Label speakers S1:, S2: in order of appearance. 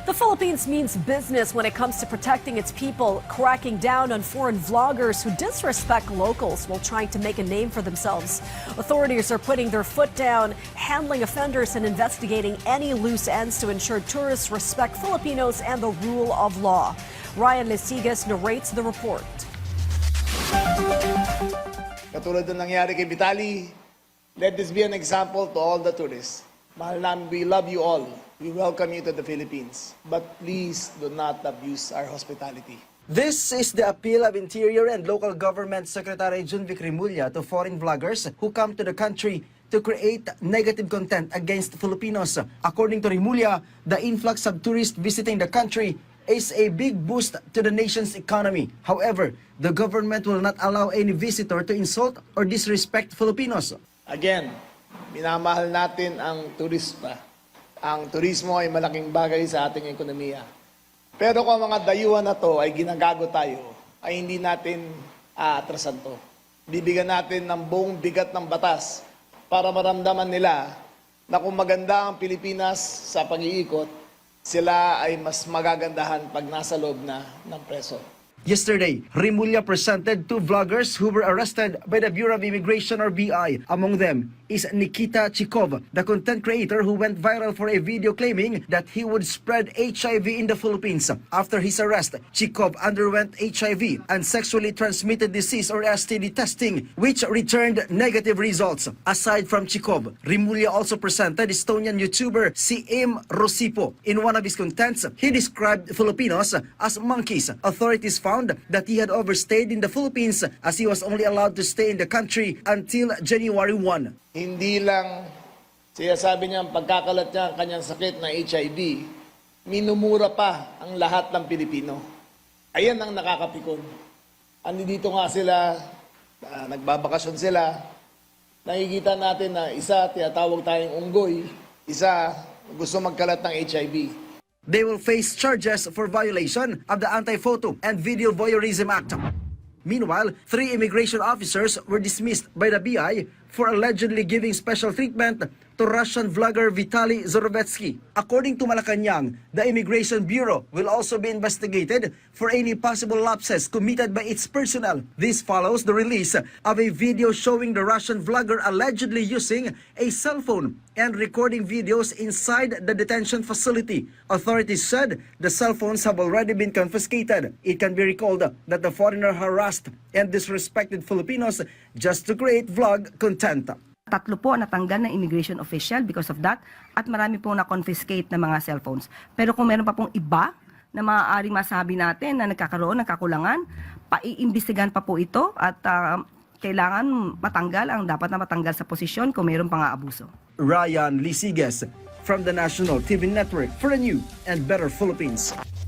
S1: The Philippines means business when it comes to protecting its people, cracking down on foreign vloggers who disrespect locals while trying to make a name for themselves. Authorities are putting their foot down, handling offenders and investigating any loose ends to ensure tourists respect Filipinos and the rule of law. Ryan Lesigas narrates the report.
S2: Katulad ng nangyari kay Vitali, let this be an example to all the tourists. Mahal namin, we love you all. We welcome you to the Philippines. But please do not abuse our hospitality.
S3: This is the appeal of Interior and Local Government Secretary Junvic Rimulya to foreign vloggers who come to the country to create negative content against Filipinos. According to Rimulya, the influx of tourists visiting the country is a big boost to the nation's economy. However, the government will not allow any visitor to insult or disrespect Filipinos.
S2: Again, minamahal natin ang turista. Ang turismo ay malaking bagay sa ating ekonomiya. Pero kung ang mga dayuhan na to ay ginagago tayo, ay hindi natin aatrasan to. Bibigyan natin ng buong bigat ng batas para maramdaman nila na kung maganda ang Pilipinas sa pag-iikot, sila ay mas magagandahan pag nasa loob na ng preso.
S3: Yesterday, Rimulya presented two vloggers who were arrested by the Bureau of Immigration or BI. Among them is Nikita Chikov, the content creator who went viral for a video claiming that he would spread HIV in the Philippines. After his arrest, Chikov underwent HIV and sexually transmitted disease or STD testing, which returned negative results. Aside from Chikov, Rimulya also presented Estonian YouTuber Siim Rosipo. In one of his contents, he described Filipinos as monkeys. Authorities found that he had overstayed in the Philippines as he was only allowed to stay in the country until January 1.
S2: Hindi lang siya sabi niya ang pagkakalat niya ang kanyang sakit na HIV, minumura pa ang lahat ng Pilipino. Ayan ang nakakapikon. Dito nga sila, nagbabakasyon sila, nakikita natin na isa tinatawag tayong unggoy, isa gusto magkalat ng HIV.
S3: They will face charges for violation of the Anti-Photo and Video Voyeurism Act. Meanwhile, 3 immigration officers were dismissed by the BI for allegedly giving special treatment to Russian vlogger Vitaly Zorovetsky. According to Malacanang, the Immigration Bureau will also be investigated for any possible lapses committed by its personnel. This follows the release of a video showing the Russian vlogger allegedly using a cell phone and recording videos inside the detention facility. Authorities said the cell phones have already been confiscated. It can be recalled that the foreigner harassed and disrespected Filipinos just to create vlog content.
S4: 3 po natanggal ng immigration official because of that at marami po na-confiscate na mga cellphones. Pero kung meron pa pong iba na maaaring masabi natin na nagkakaroon ng kakulangan, paiimbestigahan pa po ito at kailangan matanggal ang dapat na matanggal sa posisyon kung meron pang abuso.
S3: Ryan Lesigas from the National TV Network for a new and better Philippines.